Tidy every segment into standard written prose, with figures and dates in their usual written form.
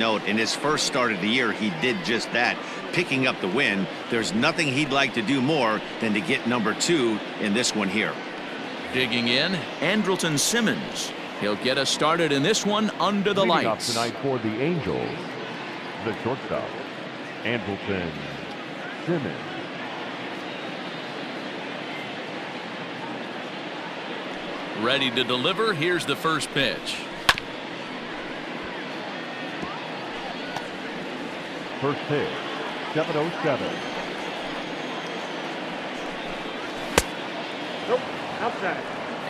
Note, in his first start of the year, he did just that, picking up the win. There's nothing he'd like to do more than to get number 2 in this one here. Digging in, Andrelton Simmons. He'll get us started in this one under the Leading lights. up tonight for the Angels, the shortstop, Andrelton Simmons. Ready to deliver. Here's the first pitch. First pitch, 7:07. Nope, outside.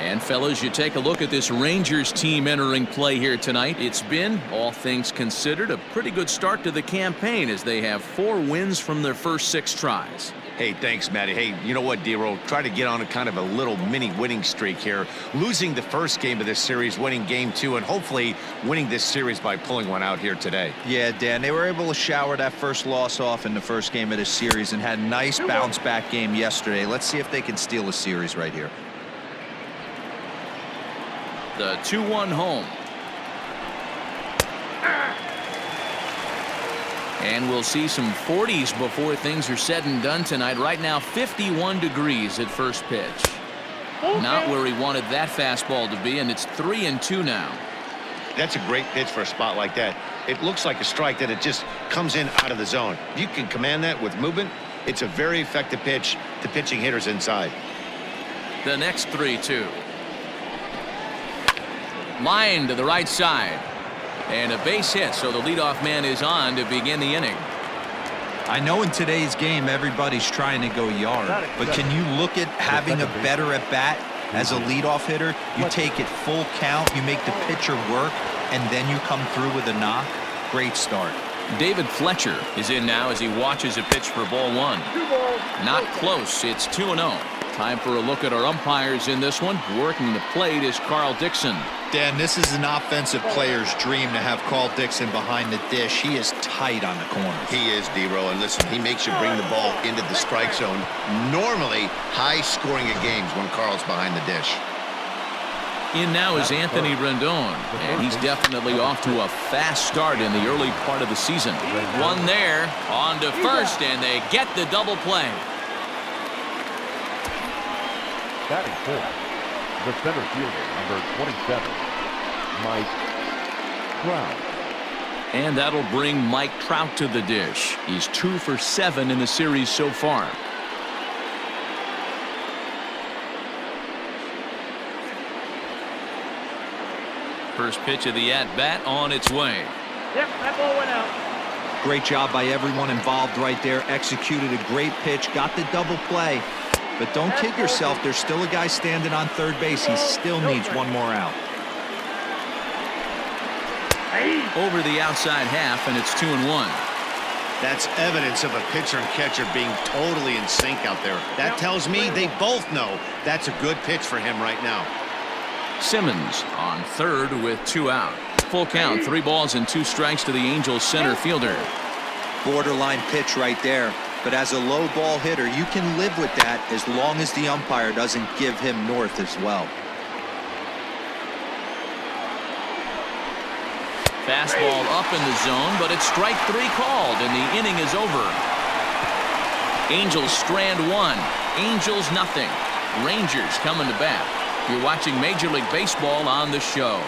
And fellas, you take a look at this Rangers team entering play here tonight. It's been, all things considered, a pretty good start to the campaign as they have 4 wins from their first 6 tries. Hey, thanks, Matty. Hey, you know what, D-Roll? Try to get on a kind of a little mini winning streak here. Losing the first game of this series, winning game 2, and hopefully winning this series by pulling one out here today. Yeah, Dan, they were able to shower that first loss off in the first game of this series and had a nice bounce-back game yesterday. Let's see if they can steal a series right here. The 2-1 home. And we'll see some 40s before things are said and done tonight. Right now, 51 degrees at first pitch. Not where he wanted that fastball to be, and it's 3-2 now. That's a great pitch for a spot like that. It looks like a strike that it just comes in out of the zone. You can command that with movement. It's a very effective pitch to pitching hitters inside. The next 3-2. Line to the right side. And a base hit, so the leadoff man is on to begin the inning. I know in today's game everybody's trying to go yard, but can you look at having a better at bat as a leadoff hitter? You take it full count, you make the pitcher work, and then you come through with a knock. Great start. David Fletcher is in now as he watches a pitch for ball 1. Not close. It's 2-0. Time for a look at our umpires in this one. Working the plate is Carl Dixon. Dan, this is an offensive player's dream to have Carl Dixon behind the dish. He is tight on the corners. He is, D-Roll, and listen, he makes you bring the ball into the strike zone. Normally, high scoring of games when Carl's behind the dish. In now is Anthony Rendon, and he's definitely off to a fast start in the early part of the season. One there, on to first, and they get the double play. Batting fourth, the center fielder, number 27, Mike Trout. And that'll bring Mike Trout to the dish. He's 2 for 7 in the series so far. First pitch of the at-bat on its way. Yep, that ball went out. Great job by everyone involved right there. Executed a great pitch, got the double play. But don't kid yourself, there's still a guy standing on third base. He still needs one more out. Over the outside half, and it's 2-1. That's evidence of a pitcher and catcher being totally in sync out there. That tells me they both know that's a good pitch for him right now. Simmons on third with 2 out. Full count, 3 balls and 2 strikes to the Angels center fielder. Borderline pitch right there. But as a low ball hitter, you can live with that as long as the umpire doesn't give him north as well. Fastball up in the zone, but it's strike 3 called, and the inning is over. Angels strand 1. Angels nothing. Rangers coming to bat. You're watching Major League Baseball on the show.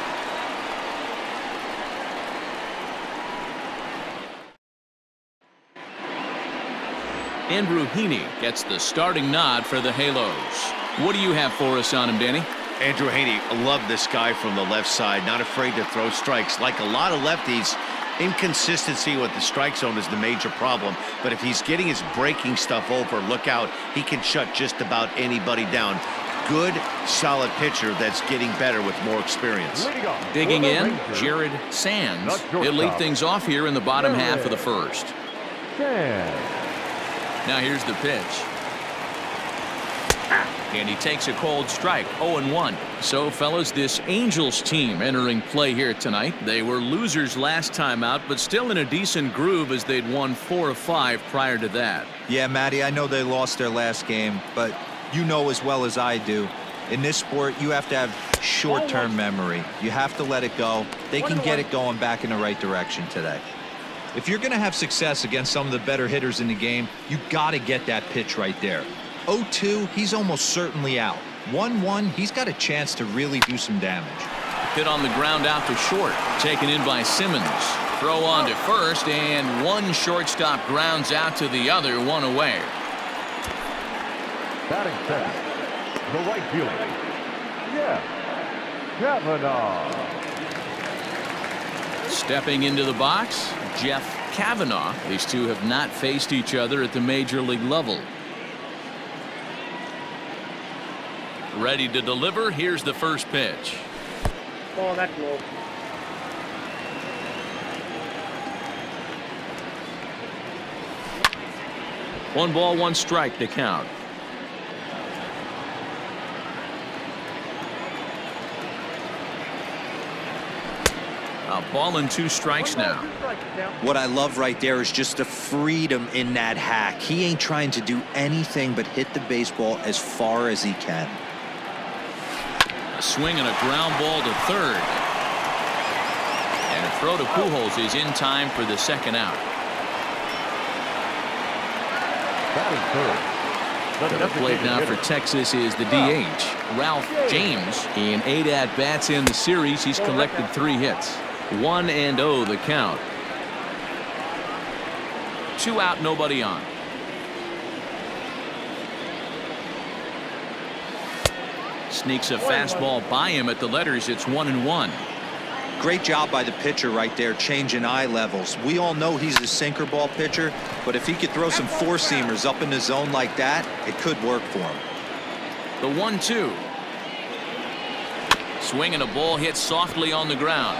Andrew Heaney gets the starting nod for the Halos. What do you have for us on him, Danny? Andrew Heaney, I love this guy from the left side, not afraid to throw strikes. Like a lot of lefties, inconsistency with the strike zone is the major problem. But if he's getting his breaking stuff over, look out, he can shut just about anybody down. Good, solid pitcher that's getting better with more experience. Digging in, Jared Sands. He'll lead things off here in the bottom half of the first. Now here's the pitch. And he takes a cold strike, 0-1. So, fellas, this Angels team entering play here tonight. They were losers last time out, but still in a decent groove as they'd won 4 of 5 prior to that. Yeah, Matty, I know they lost their last game, but you know as well as I do, In this sport, you have to have short-term memory. You have to let it go. They can get it going back in the right direction today. If you're going to have success against some of the better hitters in the game, you got to get that pitch right there. 0-2, he's almost certainly out. 1-1, he's got a chance to really do some damage. Hit on the ground out to short. Taken in by Simmons. Throw on to first, and one shortstop grounds out to the other, one away. Batting second, the right fielder, Jeff Kavanaugh. Stepping into the box, Jeff Kavanaugh. These two have not faced each other at the major league level. Ready to deliver. Here's the first pitch. Ball that low. 1 ball, 1 strike to count. A ball and 2 strikes now. What I love right there is just the freedom in that hack. He ain't trying to do anything but hit the baseball as far as he can. A swing and a ground ball to third. And a throw to Pujols is in time for the second out. To the plate now for Texas is the DH, Ralph James. In 8 at-bats in the series, he's collected 3 hits. 1-0 the count. 2 out, nobody on. Sneaks a fastball by him at the letters. It's 1-1. Great job by the pitcher right there, changing eye levels. We all know he's a sinker ball pitcher, but if he could throw some 4-seamers up in the zone like that, it could work for him. The 1-2. Swing and a ball hit softly on the ground.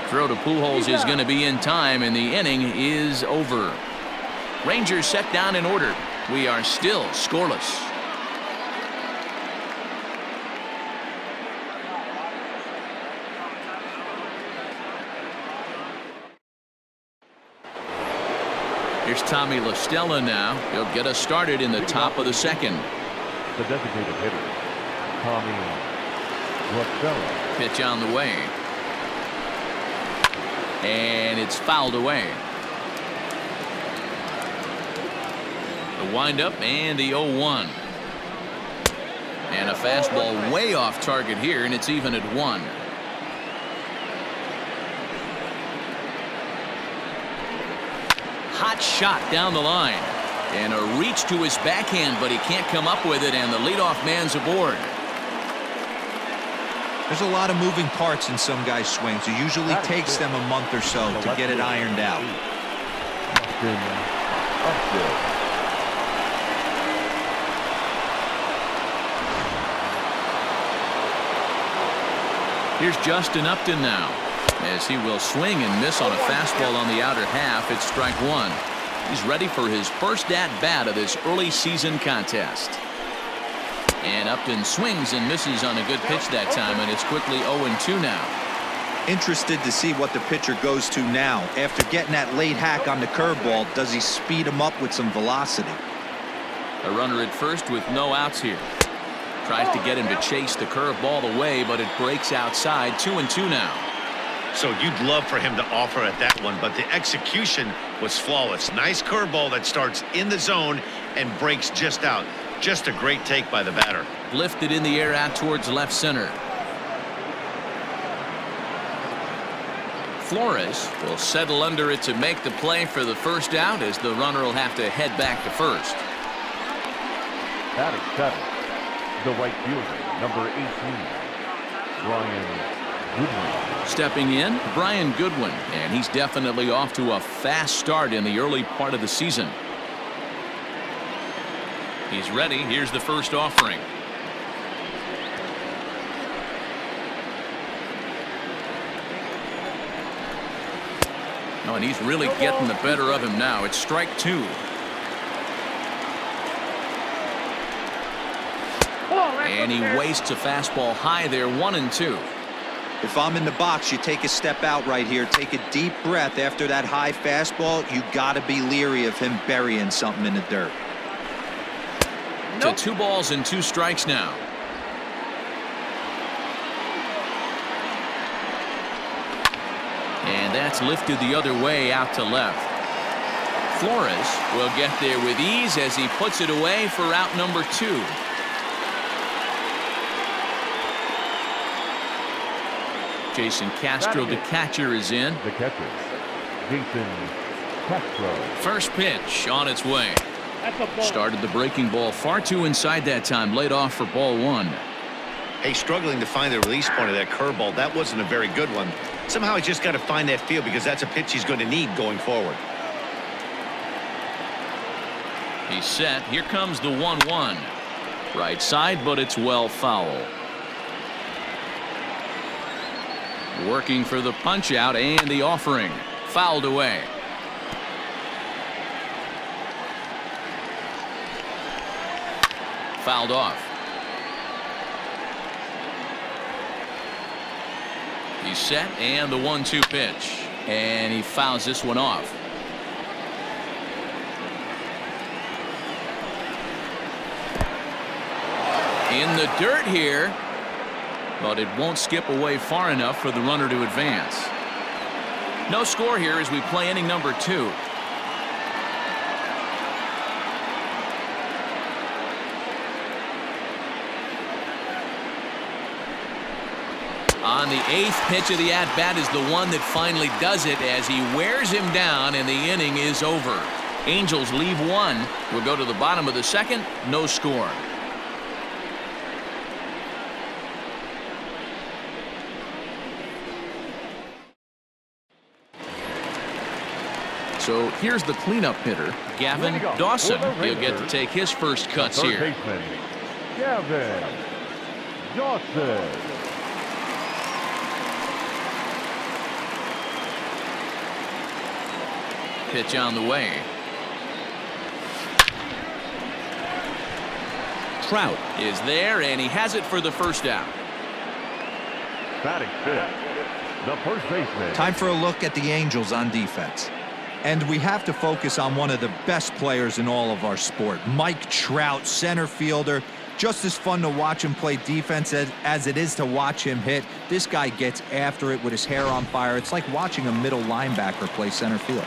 Throw to Pujols is going to be in time, and the inning is over. Rangers set down in order. We are still scoreless. Here's Tommy La Stella now. He'll get us started in the top of the second. The designated hitter, Tommy La Stella. Pitch on the way. And it's fouled away. The windup and the 0-1. And a fastball way off target here, and it's even at 1. Hot shot down the line. And a reach to his backhand, but he can't come up with it, and the leadoff man's aboard. There's a lot of moving parts in some guys' swings. It usually takes them a month or so to get it ironed out. Here's Justin Upton now, as he will swing and miss on a fastball on the outer half. It's strike 1. He's ready for his first at-bat of this early season contest. And Upton swings and misses on a good pitch that time, and it's quickly 0-2 now. Interested to see what the pitcher goes to now. After getting that late hack on the curveball, does he speed him up with some velocity? A runner at first with no outs here. Tries to get him to chase the curveball away, but it breaks outside. 2-2 now. So you'd love for him to offer at that one, but the execution was flawless. Nice curveball that starts in the zone and breaks just out. Just a great take by the batter. Lifted in the air out towards left center. Flores will settle under it to make the play for the first out, as the runner will have to head back to first. Batting 7, the right fielder, number 18, Brian Goodwin. Stepping in, Brian Goodwin, and he's definitely off to a fast start in the early part of the season. He's ready. Here's the first offering. Oh, and he's really getting the better of him now. It's strike 2. And he wastes a fastball high there. 1-2. If I'm in the box, you take a step out right here. Take a deep breath after that high fastball. You got to be leery of him burying something in the dirt. to 2 balls and 2 strikes now. And that's lifted the other way out to left. Flores will get there with ease as he puts it away for out number 2. Jason Castro, the catcher, is in. The catcher, Jason Castro. First pitch on its way. That's a ball. Started the breaking ball far too inside that time. Laid off for ball 1. Hey, struggling to find the release point of that curveball. That wasn't a very good one. Somehow he's just got to find that feel because that's a pitch he's going to need going forward. He's set. Here comes the 1-1. Right side, but it's well foul. Working for the punch out and the offering. Fouled away. Fouled off. He's set and the 1-2 pitch. And he fouls this one off. In the dirt here, but it won't skip away far enough for the runner to advance. No score here as we play inning number 2. On the 8th pitch of the at-bat is the one that finally does it as he wears him down and the inning is over. Angels leave 1. We'll go to the bottom of the 2nd. No score. So here's the cleanup hitter, Gavin Dawson. He'll get to take his first cuts Third here. baseman, Gavin Dawson. Pitch on the way. Trout is there, and he has it for the first out. Batting fifth, the first baseman. Time for a look at the Angels on defense. And we have to focus on one of the best players in all of our sport, Mike Trout, center fielder. Just as fun to watch him play defense as it is to watch him hit. This guy gets after it with his hair on fire. It's like watching a middle linebacker play center field.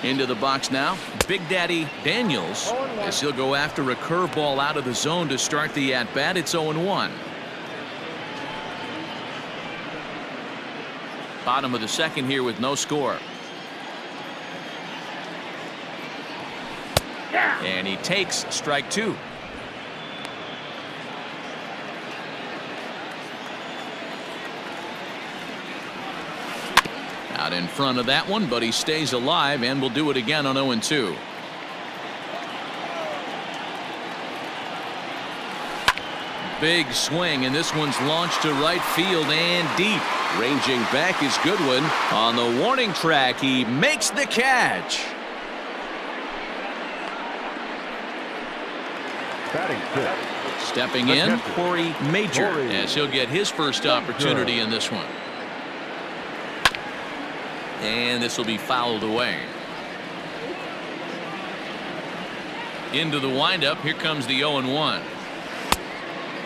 Into the box now, Big Daddy Daniels, as he'll go after a curveball out of the zone to start the at-bat. It's 0-1. Bottom of the 2nd here with no score. And he takes strike 2. Out in front of that one, but he stays alive and will do it again on 0-2. Big swing, and this one's launched to right field and deep. Ranging back is Goodwin. On the warning track, he makes the catch. Batting fifth, Stepping in, Corey Major, as he'll get his first opportunity in this one. And this will be fouled away. Into the windup, here comes the 0-1.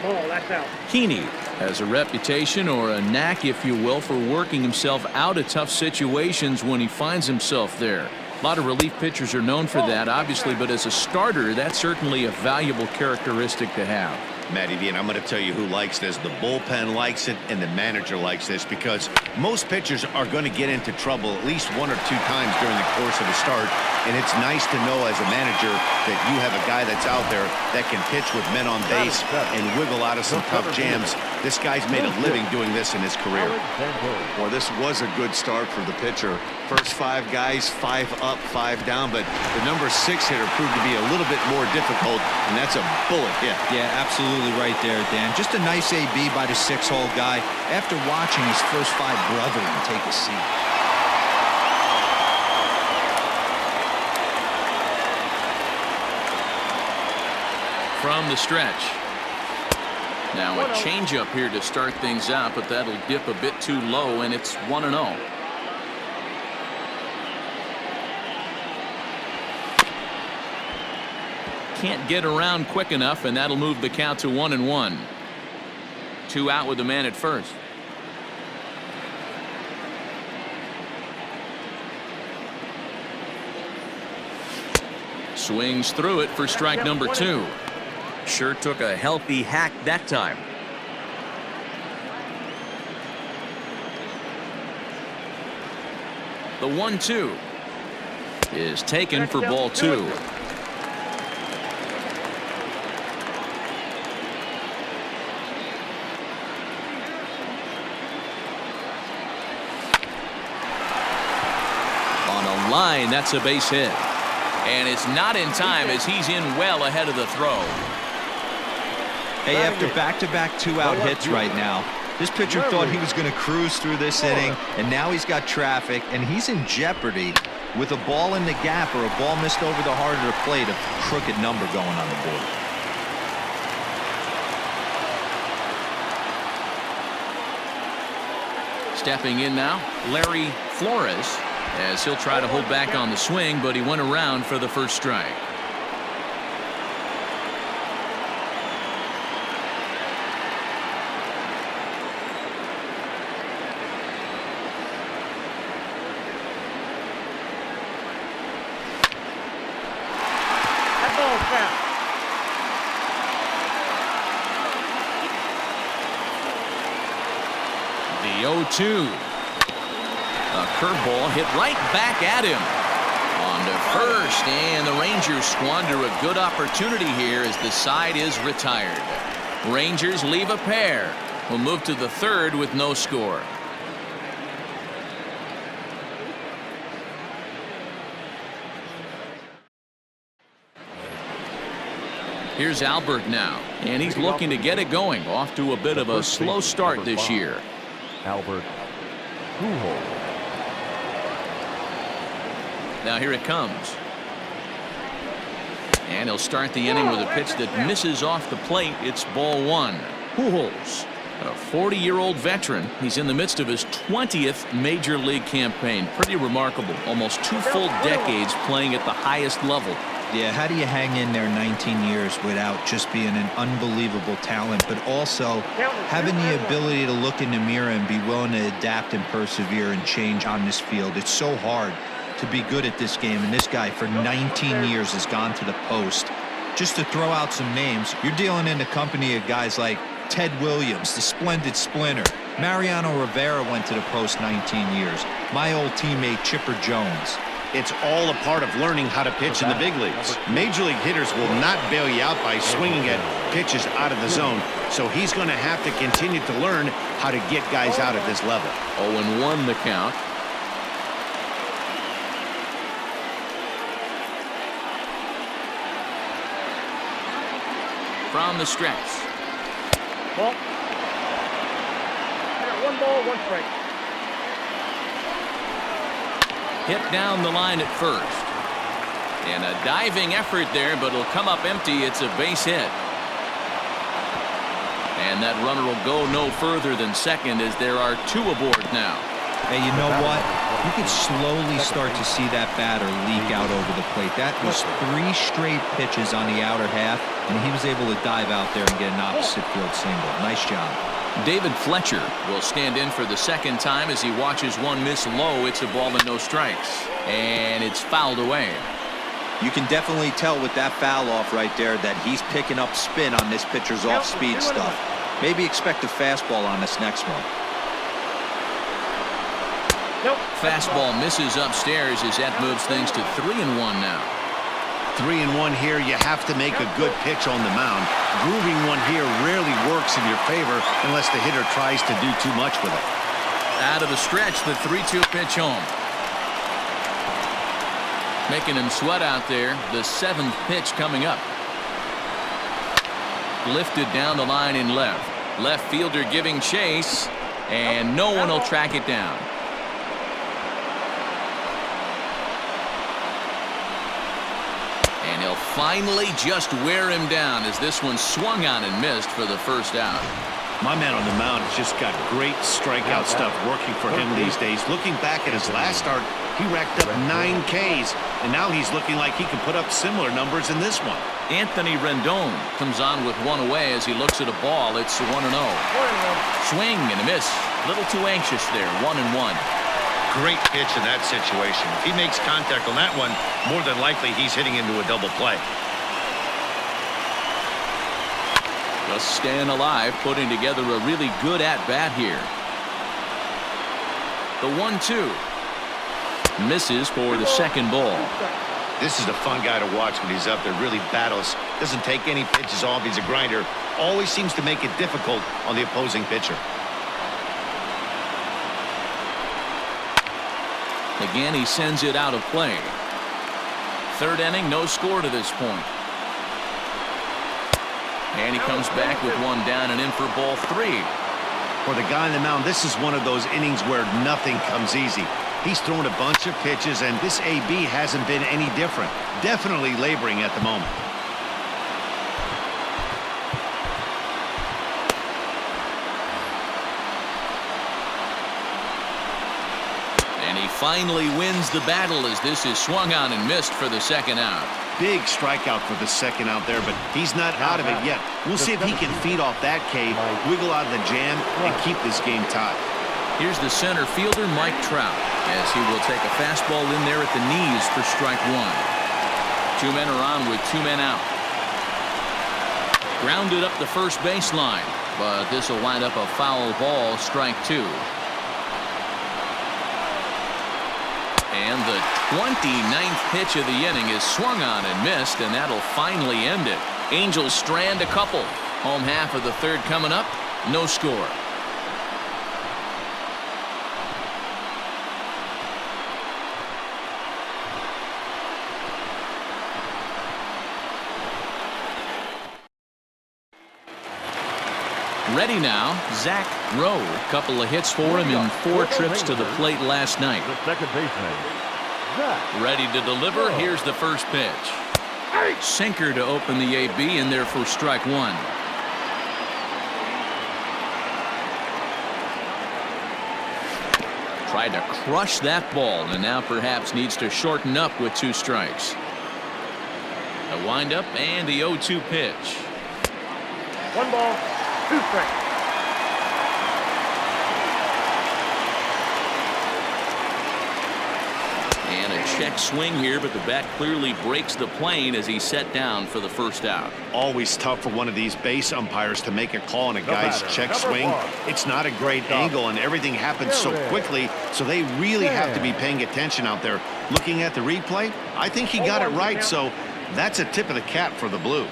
Ball, that's out. Heaney has a reputation, or a knack if you will, for working himself out of tough situations when he finds himself there. A lot of relief pitchers are known for that, obviously, but as a starter, that's certainly a valuable characteristic to have. Matty V, and I'm going to tell you who likes this. The bullpen likes it, and the manager likes this, because most pitchers are going to get into trouble at least 1 or 2 times during the course of a start, and it's nice to know as a manager that you have a guy that's out there that can pitch with men on base and wiggle out of some tough jams. This guy's made a living doing this in his career. Well, this was a good start for the pitcher. First 5 guys, 5 up, 5 down, but the number 6 hitter proved to be a little bit more difficult, and that's a bullet hit. Yeah, absolutely right there, Dan. Just a nice AB by the 6-hole guy after watching his first 5 brethren take a seat. From the stretch. Now a changeup here to start things out, but that'll dip a bit too low, and it's 1-0. can't get around quick enough, and that'll move the count to 1-1. 2 out with the man at first. Swings through it for strike number 2. Sure took a healthy hack that time. The 1-2 is taken for ball 2. On a line, that's a base hit. And it's not in time as he's in well ahead of the throw. Hey, after back-to-back 2-out hits right now, this pitcher thought he was going to cruise through this inning, and now he's got traffic, and he's in jeopardy with a ball in the gap or a ball missed over the heart of the plate, a crooked number going on the board. Stepping in now, Larry Flores, as he'll try to hold back on the swing, but he went around for the first strike. That ball's foul. The 0-2. A curveball hit right back at him. On to first, and the Rangers squander a good opportunity here as the side is retired. Rangers leave a pair. We'll move to the third with no score. Here's Albert now, and he's looking to get it going. Off to a bit of a slow start this year. Albert Pujols. Now here it comes. And he'll start the inning with a pitch that misses off the plate. It's ball 1. Pujols, a 40-year-old veteran. He's in the midst of his 20th major league campaign. Pretty remarkable. Almost 2 full decades playing at the highest level. Yeah, how do you hang in there 19 years without just being an unbelievable talent, but also having the ability to look in the mirror and be willing to adapt and persevere and change on this field? It's so hard to be good at this game, and this guy for 19 years has gone to the post. Just to throw out some names, you're dealing in the company of guys like Ted Williams, the splendid splinter. Mariano Rivera went to the post 19 years. My old teammate Chipper Jones. It's all a part of learning how to pitch in the big leagues. Major league hitters will not bail you out by swinging at pitches out of the zone, so he's going to have to continue to learn how to get guys out at this level. 0-1 the count. From the stretch. Ball. I got 1 ball, 1 strike. Hit down the line at first. And a diving effort there, but it'll come up empty. It's a base hit. And that runner will go no further than second as there are 2 aboard now. Hey, you know what? You could slowly start to see that batter leak out over the plate. That was 3 straight pitches on the outer half, and he was able to dive out there and get an opposite field single. Nice job. David Fletcher will stand in for the second time as he watches one miss low. It's a ball and no strikes. And it's fouled away. You can definitely tell with that foul off right there that he's picking up spin on this pitcher's off-speed stuff. Maybe expect a fastball on this next one. Nope. Fastball misses upstairs as that moves things to 3-1 now. 3-1 here. You have to make a good pitch on the mound. Grooving one here rarely works in your favor unless the hitter tries to do too much with it. Out of the stretch, the 3-2 pitch home. Making him sweat out there. The 7th pitch coming up. Lifted down the line in left. Left fielder giving chase, and no one will track it down. And he'll finally just wear him down as this one swung on and missed for the first out. My man on the mound has just got great strikeout stuff working for him these days. Looking back at his last start, he racked up 9 Ks, and now he's looking like he can put up similar numbers in this one. Anthony Rendon comes on with one away as he looks at a ball. It's 1-0. Swing and a miss. A little too anxious there. 1-1. Great pitch in that situation. If he makes contact on that one, more than likely he's hitting into a double play. Just staying alive, putting together a really good at-bat here. The 1-2. Misses for the second ball. This is a fun guy to watch when he's up there. Really battles. Doesn't take any pitches off. He's a grinder. Always seems to make it difficult on the opposing pitcher. Again, he sends it out of play. Third inning, no score to this point. And he comes back with one down and in for ball 3. For the guy on the mound, this is one of those innings where nothing comes easy. He's thrown a bunch of pitches, and this AB hasn't been any different. Definitely laboring at the moment. And he finally wins the battle as this is swung on and missed for the second out. Big strikeout for the second out there, but he's not out of it yet. We'll see if he can feed off that K, wiggle out of the jam, and keep this game tied. Here's the center fielder, Mike Trout, as he will take a fastball in there at the knees for strike 1. 2 men are on with 2 men out. Grounded up the first baseline, but this will wind up a foul ball, strike 2. And the 29th pitch of the inning is swung on and missed, and that'll finally end it. Angels strand a couple. Home half of the third coming up. No score. Ready now, Zach Rowe. Couple of hits for him in 4 trips to the plate last night. The second baseman, Zach. Ready to deliver. Here's the first pitch. Sinker to open the AB in there for strike 1. Tried to crush that ball and now perhaps needs to shorten up with 2 strikes. A windup and the 0-2 pitch. 1 ball, 2 strikes. And a check swing here, but the bat clearly breaks the plane as he's set down for the first out. Always tough for one of these base umpires to make a call on a guy's batter, check number swing. 1. It's not a great angle, and everything happens so quickly, so they really have to be paying attention out there. Looking at the replay, I think he got it right, so that's a tip of the cap for the Blue.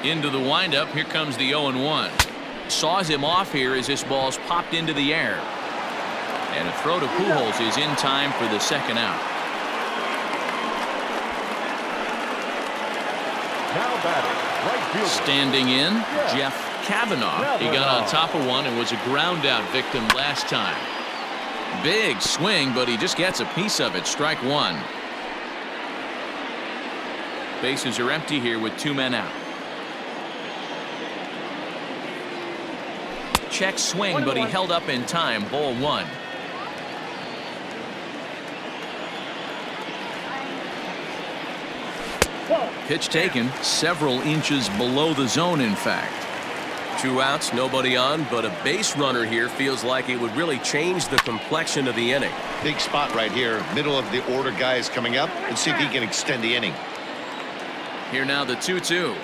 Into the windup. Here comes the 0-1. Saws him off here as this ball's popped into the air. And a throw to Pujols is in time for the second out. Now batting, right fielder. Standing in, Jeff Kavanaugh. He got on top of one and was a ground out victim last time. Big swing, but he just gets a piece of it. Strike 1. Bases are empty here with 2 men out. Check swing, but he held up in time. Ball 1. Pitch taken several inches below the zone, in fact. 2 outs, nobody on, but a base runner here feels like it would really change the complexion of the inning. Big spot right here. Middle of the order guy is coming up. Let's see if he can extend the inning. Here now the 2-2.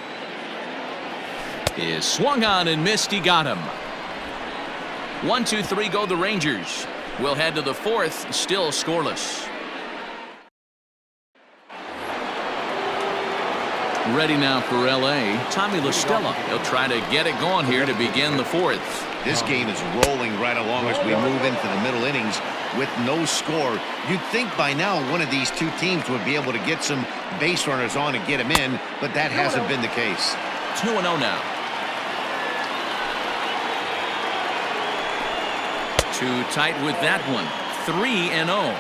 Is swung on and missed. He got him. 1-2-3 go the Rangers. We'll head to the 4th, still scoreless. Ready now for LA, Tommy La Stella. He'll try to get it going here to begin the 4th. This game is rolling right along as we move into the middle innings with no score. You'd think by now one of these 2 teams would be able to get some base runners on and get them in, but that hasn't been the case. 2-0 now. 2 tight with that one. 3-0.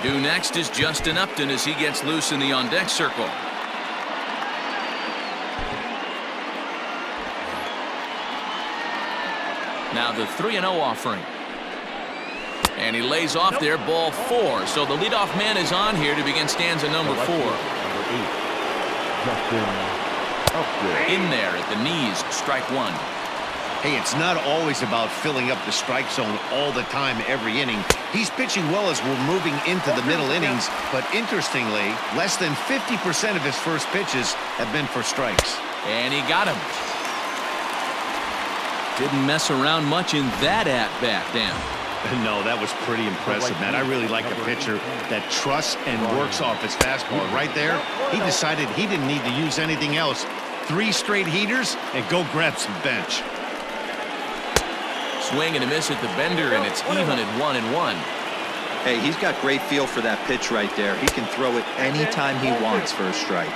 Due next is Justin Upton as he gets loose in the on-deck circle. Now the 3-0 offering. And he lays off there, ball 4. So the leadoff man is on here to begin stanza number 4. Number 8, Justin Upton. In there at the knees, strike 1. Hey, it's not always about filling up the strike zone all the time every inning. He's pitching well as we're moving into the middle innings, but interestingly, less than 50% of his first pitches have been for strikes. And he got him. Didn't mess around much in that at-bat, Dan. No, that was pretty impressive, man. I really like a pitcher that trusts and works off his fastball. Right there, he decided he didn't need to use anything else. 3 straight heaters and go grab some bench. Swing and a miss at the bender, and it's even at 1-1. Hey, he's got great feel for that pitch right there. He can throw it anytime he wants for a strike.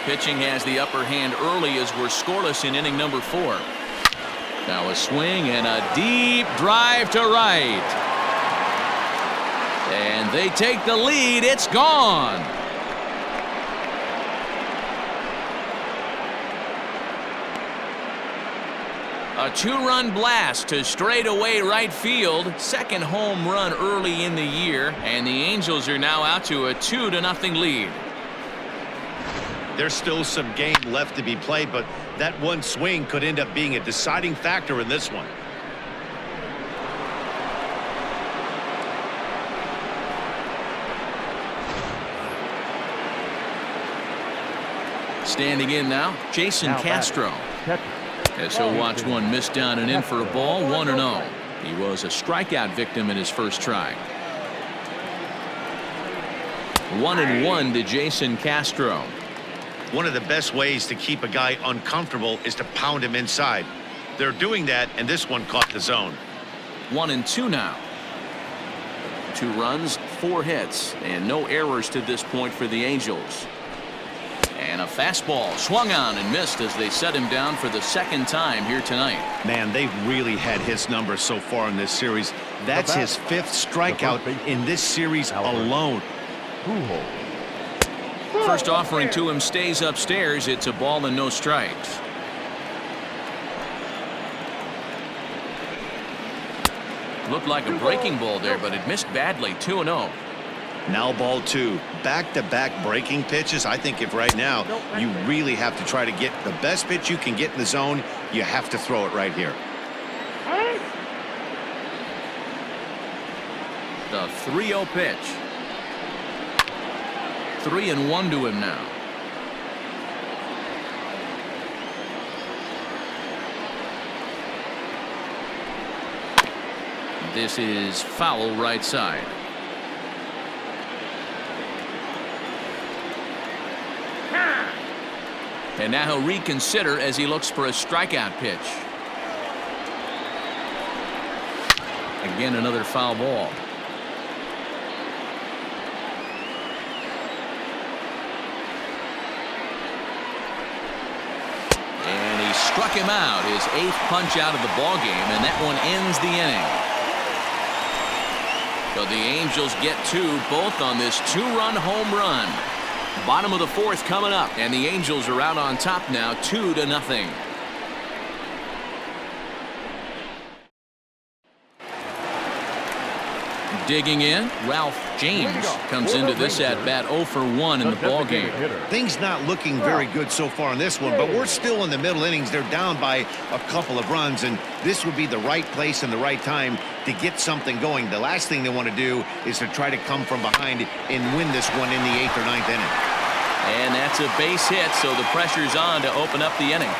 Pitching has the upper hand early as we're scoreless in inning number 4. Now a swing and a deep drive to right. And they take the lead. It's gone. A 2-run blast to straightaway right field. Second home run early in the year. And the Angels are now out to a 2-0 lead. There's still some game left to be played, but that one swing could end up being a deciding factor in this one. Standing in now, Jason Castro. As he'll watch one miss down and in for a ball, 1-0. He was a strikeout victim in his first try. 1-1 to Jason Castro. One of the best ways to keep a guy uncomfortable is to pound him inside. They're doing that, and this one caught the zone. 1-2 now. 2 runs, 4 hits, and no errors to this point for the Angels. And a fastball swung on and missed as they set him down for the second time here tonight. Man, they've really had his numbers so far in this series. That's his 5th strikeout in this series alone. First offering to him stays upstairs. It's a ball and no strikes. Looked like a breaking ball there, but it missed badly. 2-0. Now ball 2. Back-to-back breaking pitches. I think if right now you really have to try to get the best pitch you can get in the zone, you have to throw it right here. The 3-0 pitch. 3-1 to him now. This is foul right side. And now he'll reconsider as he looks for a strikeout pitch. Again, another foul ball. And he struck him out, his 8th punch out of the ball game, and that one ends the inning. So the Angels get 2, both on this 2-run home run. Bottom of the 4th coming up, and the Angels are out on top now, 2-0. Digging in, Ralph James comes into this at bat 0 for 1 in the ball game. Things not looking very good so far in this one, but we're still in the middle innings. They're down by a couple of runs, and this would be the right place and the right time to get something going. The last thing they want to do is to try to come from behind and win this one in the 8th or 9th inning. And that's a base hit, so the pressure's on to open up the inning.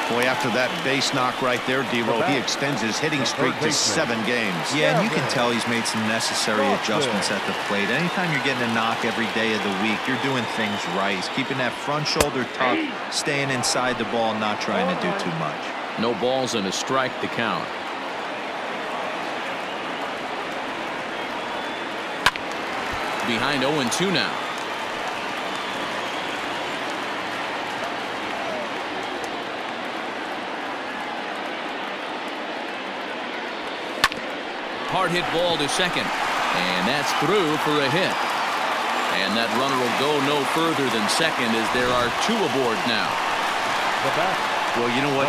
Boy, after that base knock right there, D-Roll, he extends his hitting streak to 7 games. Yeah, and you can tell he's made some necessary adjustments at the plate. Anytime you're getting a knock every day of the week, you're doing things right. He's keeping that front shoulder tucked, staying inside the ball, not trying to do too much. No balls and a strike to count. Behind 0-2 now. Hard hit ball to second, and that's through for a hit. And that runner will go no further than second as there are 2 aboard now. The bat, Well, you know what?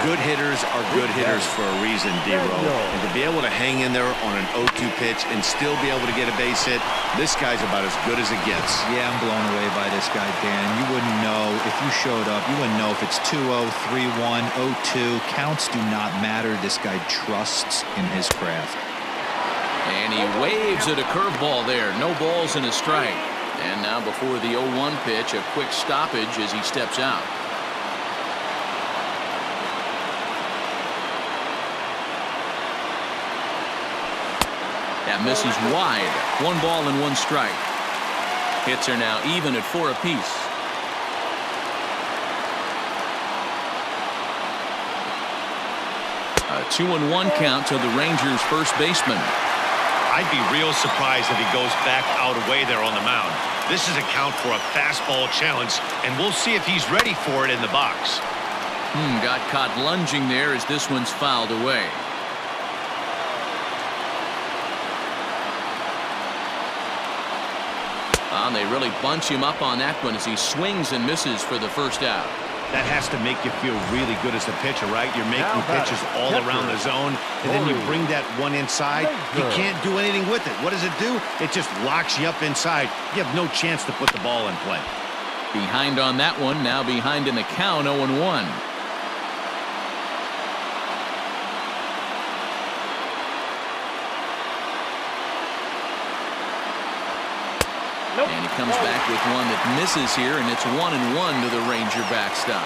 Good hitters are good hitters for a reason, D-Row. And to be able to hang in there on an 0-2 pitch and still be able to get a base hit, this guy's about as good as it gets. Yeah, I'm blown away by this guy, Dan. You wouldn't know if you showed up. You wouldn't know if it's 2-0, 3-1, 0-2. Counts do not matter. This guy trusts in his craft. And he waves at a curveball there. No balls and a strike. And now before the 0-1 pitch, a quick stoppage as he steps out. That misses wide. 1 ball and 1 strike. Hits are now even at 4 apiece. A 2-1 count to the Rangers' first baseman. I'd be real surprised if he goes back out away there on the mound. This is a count for a fastball challenge, and we'll see if he's ready for it in the box. Got caught lunging there as this one's fouled away. And they really bunch him up on that one as he swings and misses for the first out. That has to make you feel really good as a pitcher, right? You're making pitches all around the zone, and then you bring that one inside. You can't do anything with it. What does it do? It just locks you up inside. You have no chance to put the ball in play. Behind on that one, now behind in the count, 0-1. And he comes back with one that misses here, and it's 1-1 to the Ranger backstop.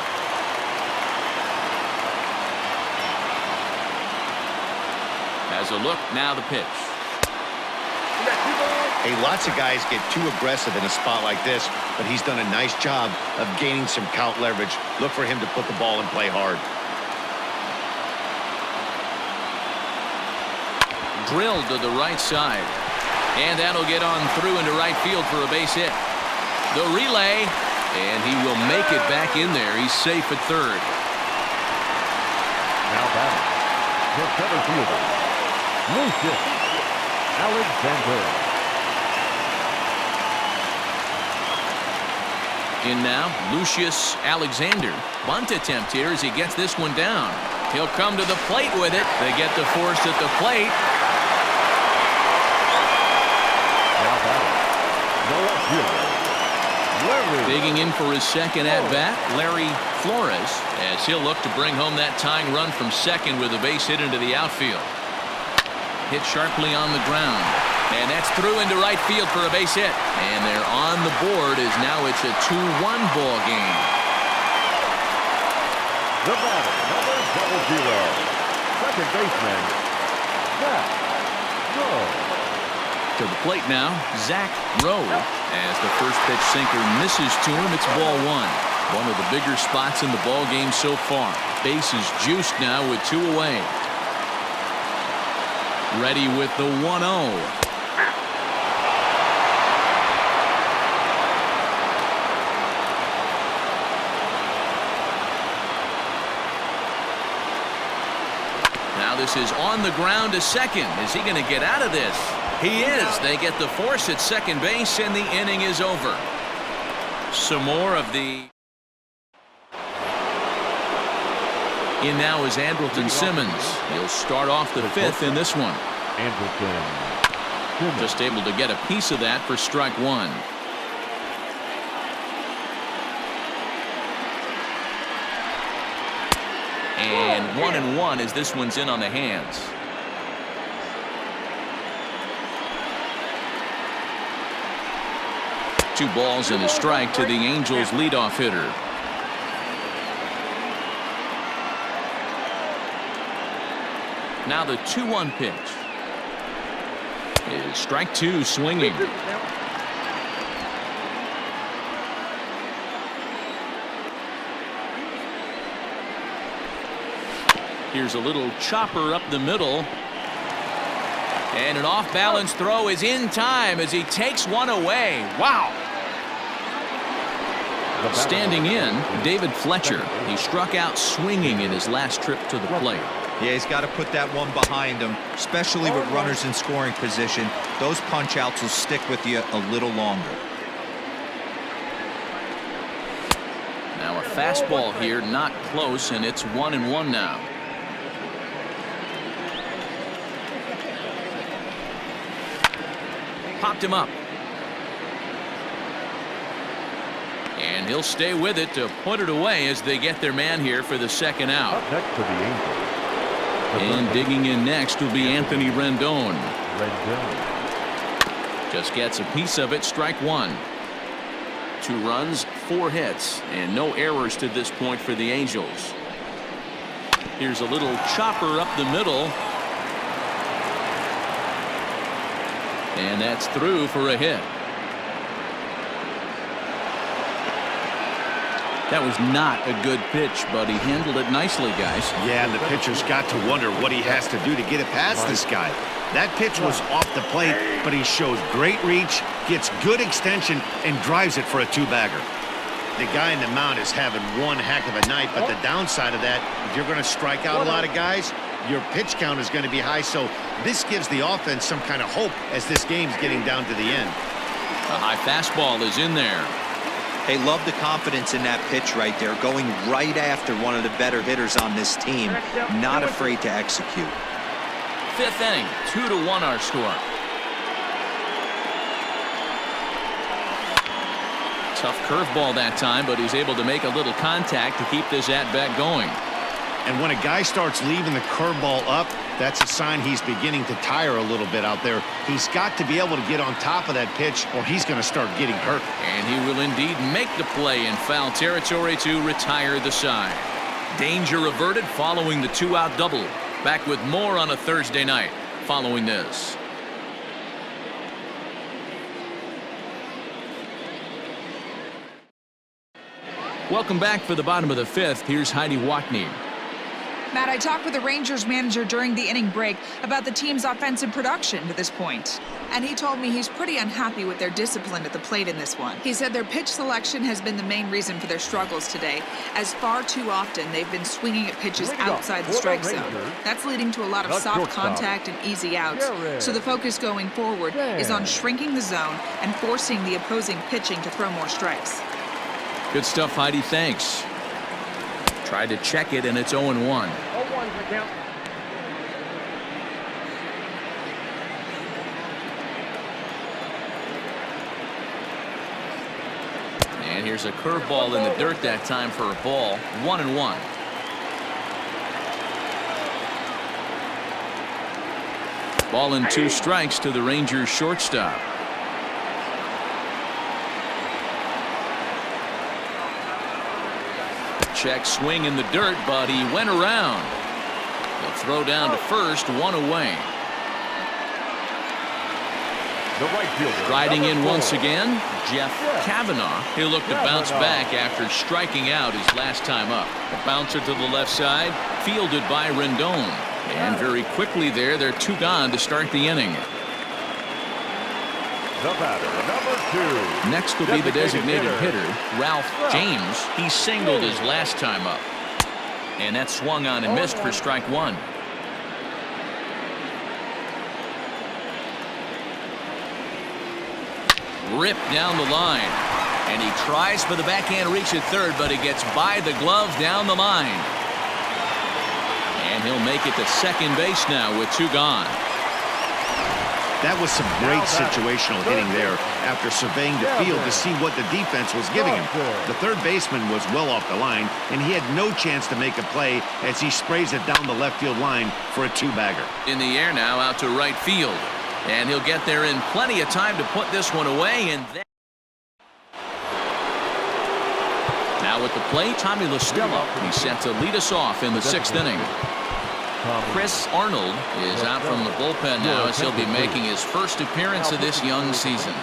Has a look, now the pitch. Hey, lots of guys get too aggressive in a spot like this, but he's done a nice job of gaining some count leverage. Look for him to put the ball in play hard. Drilled to the right side. And that'll get on through into right field for a base hit. The relay, and he will make it back in there. He's safe at third. Now batting, the center fielder, Lucius Alexander. In now, Lucius Alexander. Bunt attempt here as he gets this one down. He'll come to the plate with it. They get the force at the plate. Digging in for his second at-bat, Larry Flores, as he'll look to bring home that tying run from second with a base hit into the outfield. Hit sharply on the ground, and that's through into right field for a base hit. And they're on the board as now it's a 2-1 ball game. The batter, number 00, second baseman, Zach Rowe. To the plate now, Zach Rowe. As the first pitch sinker misses to him, it's ball 1. One of the bigger spots in the ball game so far. Base is juiced now with 2 away. Ready with the 1-0. Now this is on the ground to second. Is he going to get out of this? He is. They get the force at second base, and the inning is over. Some more of the... In now is Andrelton Simmons. He'll start off the 5th in this one. Andrelton. Just able to get a piece of that for strike 1. And 1-1 as this one's in on the hands. Two balls and a strike to the Angels leadoff hitter. Now the 2-1 pitch. Is strike 2 swinging. Here's a little chopper up the middle. And an off-balance throw is in time as he takes one away. Wow. Standing in, David Fletcher. He struck out swinging in his last trip to the plate. Yeah, he's got to put that one behind him, especially with runners in scoring position. Those punch-outs will stick with you a little longer. Now a fastball here, not close, and it's 1-1 now. Popped him up. And he'll stay with it to put it away as they get their man here for the second out. Up next for the Angels. And digging in next will be Anthony Rendon. Rendon. Just gets a piece of it, strike one. 2 runs, 4 hits, and no errors to this point for the Angels. Here's a little chopper up the middle. And that's through for a hit. That was not a good pitch, but he handled it nicely, guys. Yeah, and the pitcher's got to wonder what he has to do to get it past this guy. That pitch was off the plate, but he shows great reach, gets good extension, and drives it for a 2-bagger. The guy in the mound is having one heck of a night, but the downside of that, if you're going to strike out a lot of guys, your pitch count is going to be high, so this gives the offense some kind of hope as this game's getting down to the end. A high fastball is in there. Hey, love the confidence in that pitch right there, going right after one of the better hitters on this team, not afraid to execute. 5th inning, 2-1 our score. Tough curveball that time, but he's able to make a little contact to keep this at-bat going. And when a guy starts leaving the curveball up, that's a sign he's beginning to tire a little bit out there. He's got to be able to get on top of that pitch or he's going to start getting hurt. And he will indeed make the play in foul territory to retire the side. Danger averted following the 2-out double. Back with more on a Thursday night following this. Welcome back for the bottom of the 5th. Here's Heidi Watney. Matt, I talked with the Rangers manager during the inning break about the team's offensive production to this point. And he told me he's pretty unhappy with their discipline at the plate in this one. He said their pitch selection has been the main reason for their struggles today, as far too often they've been swinging at pitches outside the strike zone. That's leading to a lot of soft contact and easy outs. So the focus going forward is on shrinking the zone and forcing the opposing pitching to throw more strikes. Good stuff, Heidi. Thanks. Tried to check it, and it's 0-1. 0-1 for count. And here's a curveball in the dirt that time for a ball. 1-1. Ball and 2 strikes to the Rangers shortstop. Check swing in the dirt, but he went around. The throw down to first, 1 away. The right fielder. Riding in number 4. once again, Jeff Kavanaugh. He'll look to bounce back after striking out his last time up. A bouncer to the left side, fielded by Rendon. And very quickly there, they're 2 gone to start the inning. The batter, number 2. Next will be the designated hitter, Ralph James. He singled his last time up. And that swung on and missed for strike 1. Ripped down the line. And he tries for the backhand reach at third, but he gets by the glove down the line. And he'll make it to second base now with 2 gone. That was some great situational hitting there after surveying the field to see what the defense was giving him. The third baseman was well off the line, and he had no chance to make a play as he sprays it down the left field line for a 2-bagger. In the air now out to right field. And he'll get there in plenty of time to put this one away. And then now at the plate, Tommy LaStella. He's set to lead us off in the 6th inning. Chris Arnold is out from the bullpen now as he'll be making his first appearance of this young season.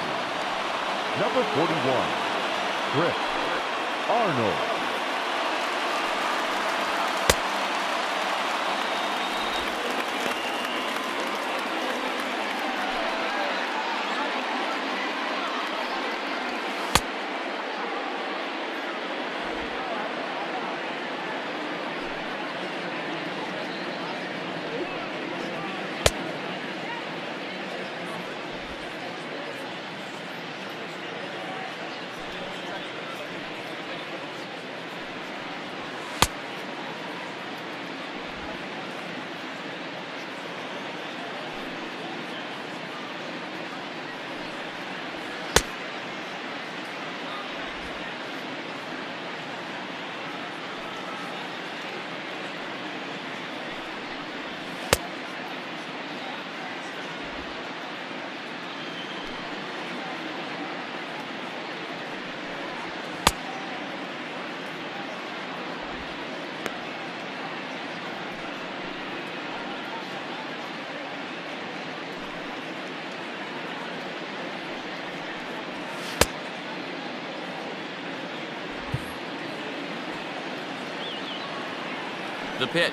Number 41, Chris Arnold. The pitch.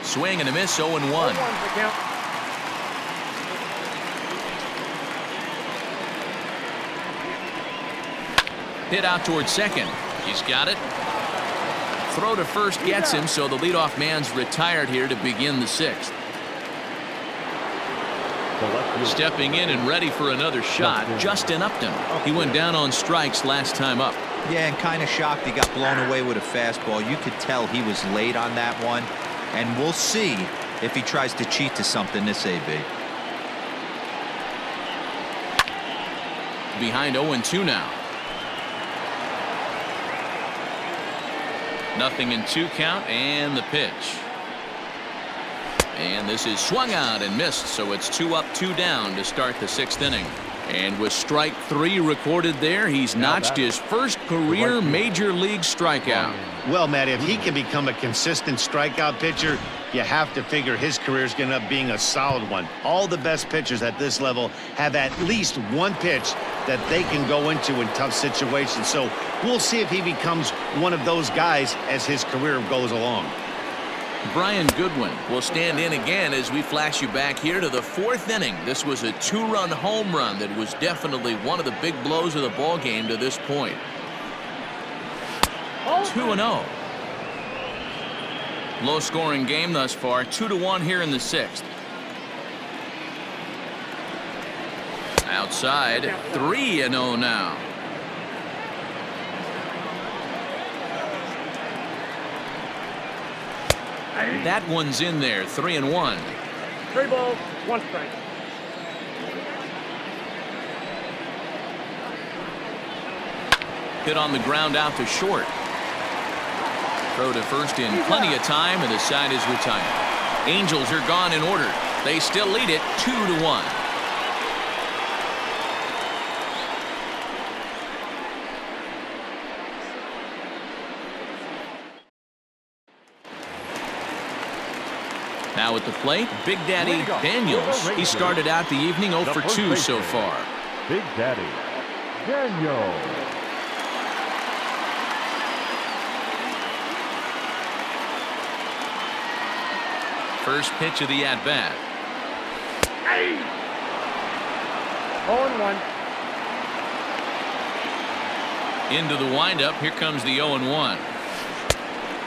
Swing and a miss, 0-1. Hit out towards second. He's got it. Throw to first gets him, so the leadoff man's retired here to begin the sixth. Stepping in and ready for another shot, Justin Upton. He went down on strikes last time up. Yeah, and kind of shocked he got blown away with a fastball. You could tell he was late on that one, and we'll see if he tries to cheat to something this AB. Behind 0-2 now. Nothing in 2 count, and the pitch. And this is swung out and missed, so it's 2 up, 2 down to start the 6th inning. And with strike 3 recorded there, he's notched his first career major league strikeout. Well, Matt, if he can become a consistent strikeout pitcher, you have to figure his career is going to end up being a solid one. All the best pitchers at this level have at least one pitch that they can go into in tough situations. So we'll see if he becomes one of those guys as his career goes along. Brian Goodwin will stand in again as we flash you back here to the 4th inning. This was a 2-run home run that was definitely one of the big blows of the ball game to this point. 2-0. Low scoring game thus far, 2-1 here in the 6th. Outside, 3-0 now. That one's in there, 3-1. 3 balls, 1 strike. Hit on the ground out to short. Throw to first in plenty of time, and the side is retired. Angels are gone in order. They still lead it 2-1. Now at the plate, Big Daddy Daniels. He started out the evening 0 for 2 so far. Big Daddy Daniels. First pitch of the at-bat. 0-1. Into the windup. Here comes the 0-1.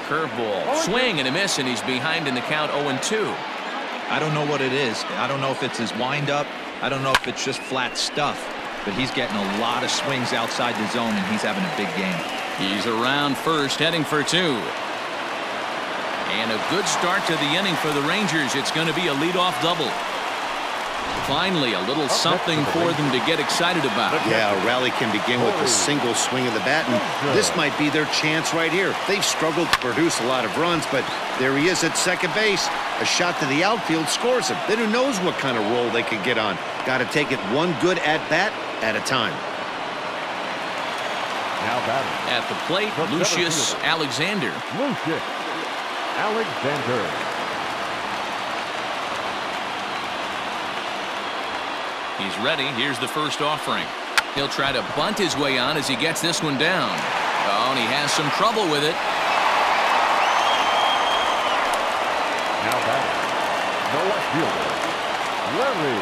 Curveball. Swing and a miss, and he's behind in the count 0-2. I don't know what it is. I don't know if it's his windup. I don't know if it's just flat stuff. But he's getting a lot of swings outside the zone, and he's having a big game. He's around first, heading for 2. And a good start to the inning for the Rangers. It's going to be a leadoff double. Finally, a little something for them to get excited about. Yeah, a rally can begin with a single swing of the bat, and this might be their chance right here. They've struggled to produce a lot of runs, but there he is at second base. A shot to the outfield scores him. Then who knows what kind of roll they could get on. Got to take it one good at-bat at a time. Now batting at the plate, Lucius Alexander. Lucius Alexander. He's ready. Here's the first offering. He'll try to bunt his way on as he gets this one down. Oh, and he has some trouble with it. Now batting, the left fielder, Larry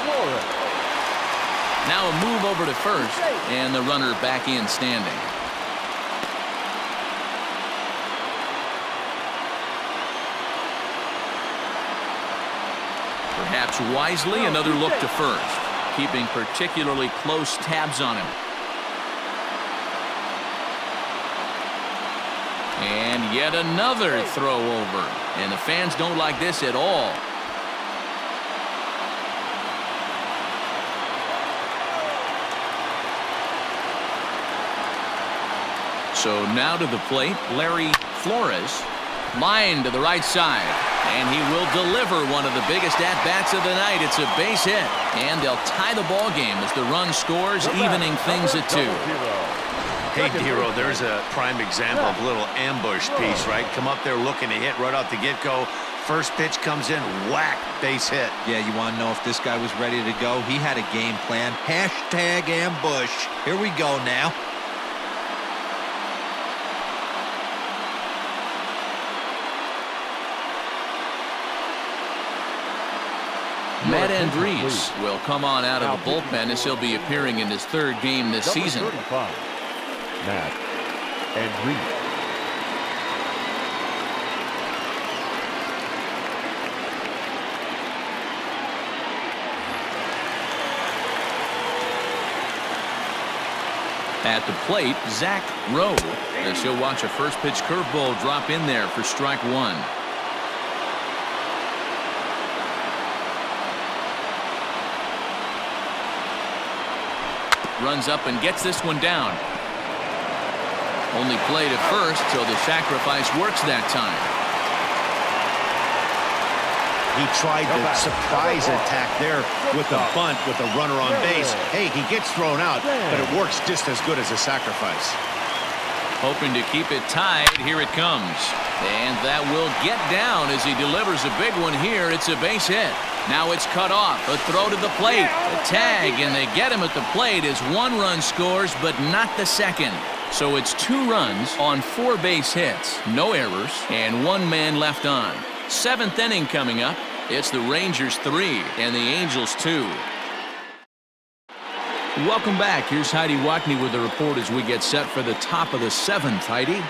Flores. Now a move over to first, and the runner back in standing. Perhaps wisely, another look to first, keeping particularly close tabs on him. And yet another throw over, and the fans don't like this at all. So now to the plate, Larry Flores. Line to the right side, and he will deliver one of the biggest at-bats of the night. It's a base hit, and they'll tie the ball game as the run scores, evening things at 2. Hey, Dero, there's a prime example of a little ambush piece, right? Come up there looking to hit right off the get-go. First pitch comes in, whack, base hit. Yeah, you want to know if this guy was ready to go? He had a game plan. Hashtag ambush. Here we go now. Matt Andrees will come on out of the bullpen as he'll be appearing in his 3rd game this season. 35, Matt Andrees. At the plate, Zach Rowe, as he'll watch a first pitch curveball drop in there for strike 1. Runs up and gets this one down. Only played at first, so the sacrifice works that time. He tried the surprise attack there with the bunt with a runner on base. Hey, he gets thrown out, but it works just as good as a sacrifice. Hoping to keep it tied. Here it comes. And that will get down as he delivers a big one here. It's a base hit. Now it's cut off. A throw to the plate. A tag, and they get him at the plate as 1 run scores, but not the second. So it's 2 runs on 4 base hits. No errors, and 1 man left on. 7th inning coming up. It's the Rangers 3 and the Angels 2. Welcome back. Here's Heidi Wackney with the report as we get set for the top of the 7th. Heidi?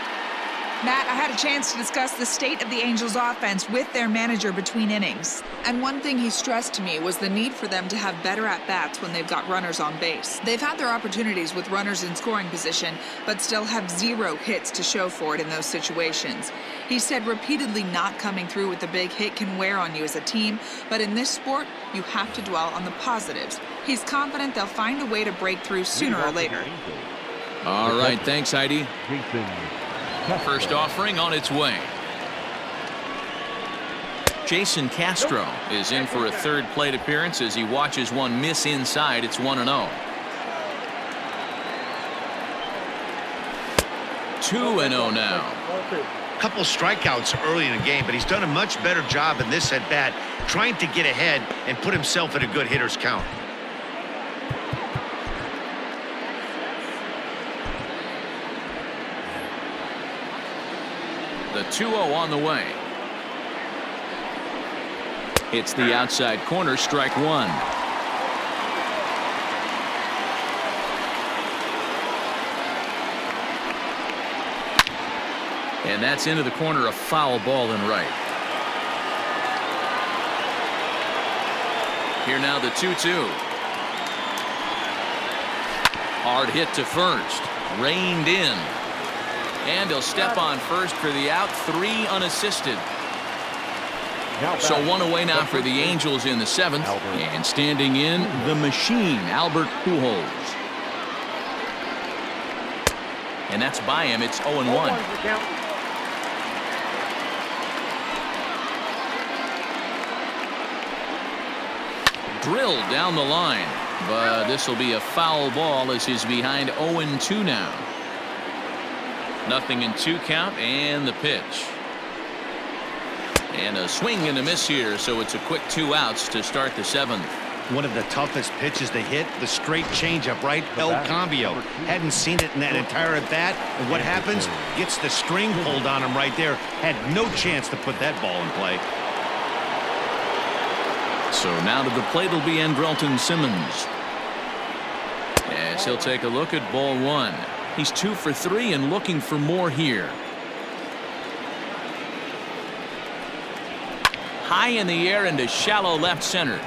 Matt, I had a chance to discuss the state of the Angels offense with their manager between innings. And one thing he stressed to me was the need for them to have better at-bats when they've got runners on base. They've had their opportunities with runners in scoring position, but still have 0 hits to show for it in those situations. He said repeatedly not coming through with a big hit can wear on you as a team, but in this sport, you have to dwell on the positives. He's confident they'll find a way to break through sooner or later. All right, thanks, Heidi. First offering on its way. Jason Castro is in for a 3rd plate appearance as he watches one miss inside. It's 1-0. 2-0 now. Couple strikeouts early in the game, but he's done a much better job in this at-bat trying to get ahead and put himself in a good hitter's count. The 2-0 on the way. It's the outside corner, strike 1. And that's into the corner, a foul ball in right. Here now the 2-2. Hard hit to first. Reined in. And he'll step on first for the out, 3 unassisted. So 1 away now for the Angels in the 7th. And standing in, the machine, Albert Pujols. And that's by him. It's 0-1. Drilled down the line. But this will be a foul ball as he's behind 0-2 now. 0-2 count and the pitch. And a swing and a miss here, so it's a quick 2 outs to start the 7th. One of the toughest pitches to hit, the straight changeup, right? El Cambio. Hadn't seen it in that entire at-bat. And what happens? Gets the string pulled on him right there. Had no chance to put that ball in play. So now to the plate will be Andrelton Simmons. As he'll take a look at ball 1. He's 2 for 3 and looking for more here. High in the air into shallow left center.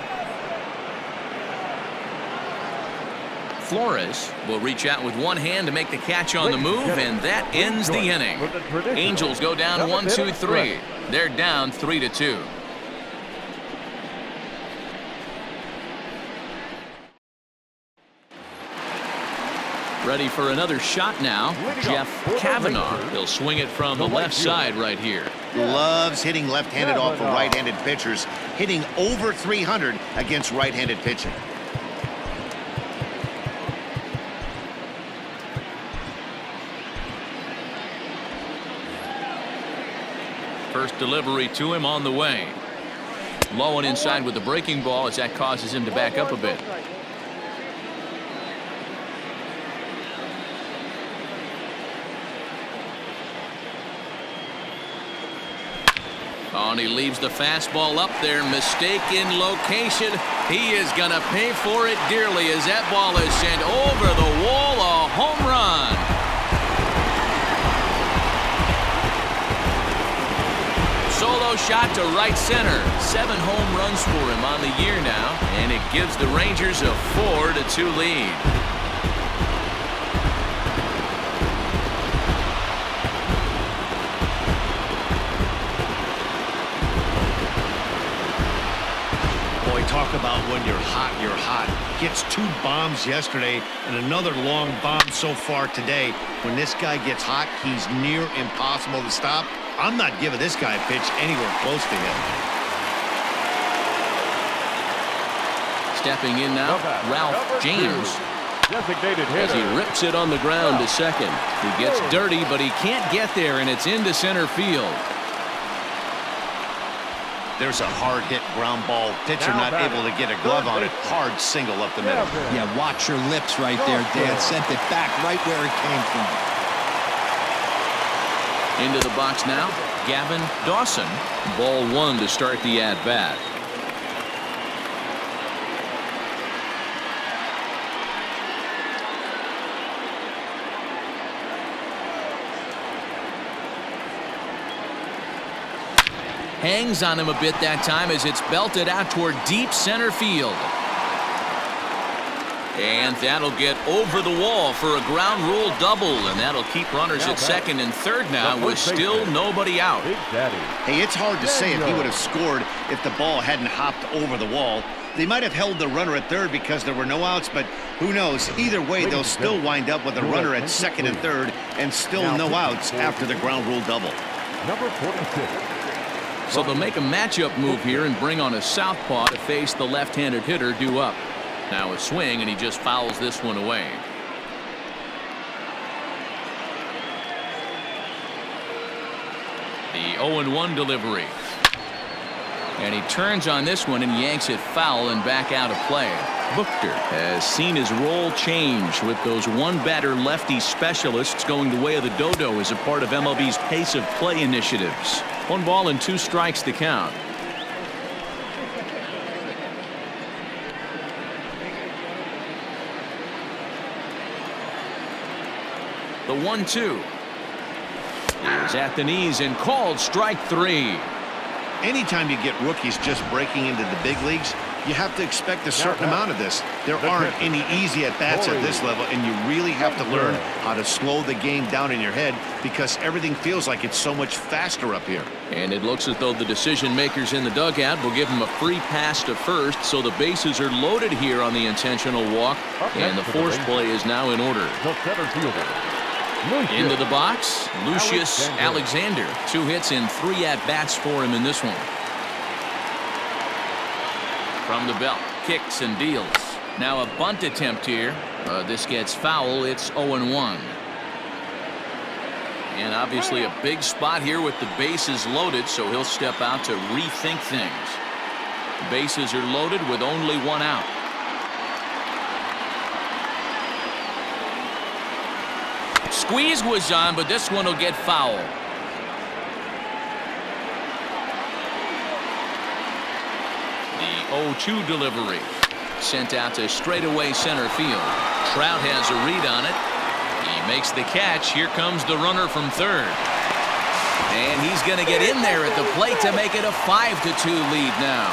Flores will reach out with one hand to make the catch on the move, and that ends the inning. Angels go down 1-2-3. They're down 3-2. Ready for another shot now. Jeff Kavanaugh. He'll swing it from the left side right here. Loves hitting left-handed off of right-handed pitchers. Hitting over 300 against right-handed pitching. First delivery to him on the way. Low and inside with the breaking ball as that causes him to back up a bit. Oh, and he leaves the fastball up there. Mistaken location. He is going to pay for it dearly as that ball is sent over the wall. A home run. Solo shot to right center. 7 home runs for him on the year now, and it gives the Rangers a 4-2 lead. Talk about when you're hot, you're hot. Gets 2 bombs yesterday and another long bomb so far today. When this guy gets hot, he's near impossible to stop. I'm not giving this guy a pitch anywhere close to him. Stepping in now, Ralph James. Designated As hitter. he rips it on the ground to second. He gets dirty, but he can't get there, and it's into center field. There's a hard hit ground ball. Pitcher not able to get a glove on it. Hard single up the middle. Yeah, watch your lips right there, Dan. Sent it back right where it came from. Into the box now, Gavin Dawson. Ball 1 to start the at-bat. Hangs on him a bit that time as it's belted out toward deep center field. And that'll get over the wall for a ground rule double, and that'll keep runners at second and third now with still nobody out. Hey, it's hard to say if he would have scored if the ball hadn't hopped over the wall. They might have held the runner at third because there were no outs, but who knows? Either way, they'll still wind up with a runner at second and third and still no outs after the ground rule double. Number 46. So they'll make a matchup move here and bring on a southpaw to face the left-handed hitter due up. Now a swing, and he just fouls this one away. The 0-1 delivery. And he turns on this one and yanks it foul and back out of play. Buchter has seen his role change with those one-batter lefty specialists going the way of the dodo as a part of MLB's pace of play initiatives. 1 ball and 2 strikes to count. The 1-2 is at the knees and called strike 3. Anytime you get rookies just breaking into the big leagues, you have to expect a certain amount of this. There aren't any easy at-bats at this level, and you really have to learn how to slow the game down in your head because everything feels like it's so much faster up here. And it looks as though the decision makers in the dugout will give him a free pass to first, so the bases are loaded here on the intentional walk, and the force play is now in order. Into the box, Lucius Alexander. 2 hits and 3 at-bats for him in this one. From the belt, kicks and deals. Now a bunt attempt here. This gets foul. It's 0-1. And obviously a big spot here with the bases loaded, so he'll step out to rethink things. Bases are loaded with only 1 out. Squeeze was on, but this one will get foul. The 0-2 delivery. Sent out to straightaway center field. Trout has a read on it. He makes the catch. Here comes the runner from third. And he's going to get in there at the plate to make it a 5-2 lead now.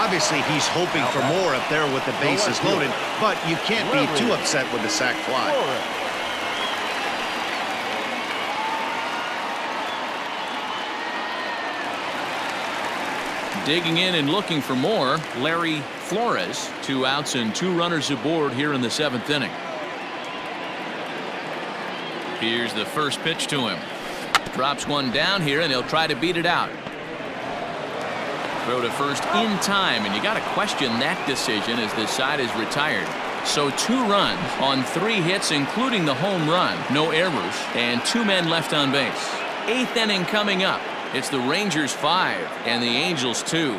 Obviously, he's hoping for more up there with the bases loaded, but you can't be too upset with the sac fly. Digging in and looking for more, Larry Flores. 2 outs and 2 runners aboard here in the 7th inning. Here's the first pitch to him. Drops one down here, and he'll try to beat it out. Throw to first in time, and you got to question that decision as this side is retired. So 2 runs on 3 hits, including the home run. No errors, and 2 men left on base. 8th inning coming up. It's the Rangers 5 and the Angels 2.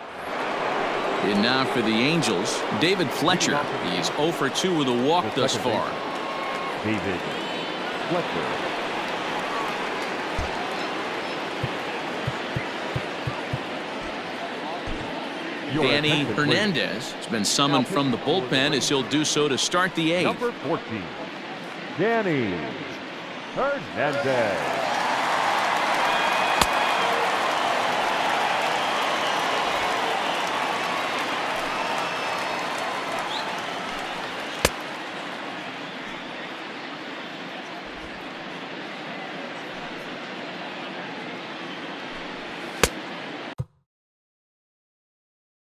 And now for the Angels, David Fletcher. He's 0 for 2 with a walk thus far. David Fletcher. Your Danny attention, please. Hernandez has been summoned from the bullpen as he'll do so to start the 8th. Number 14, Danny Hernandez.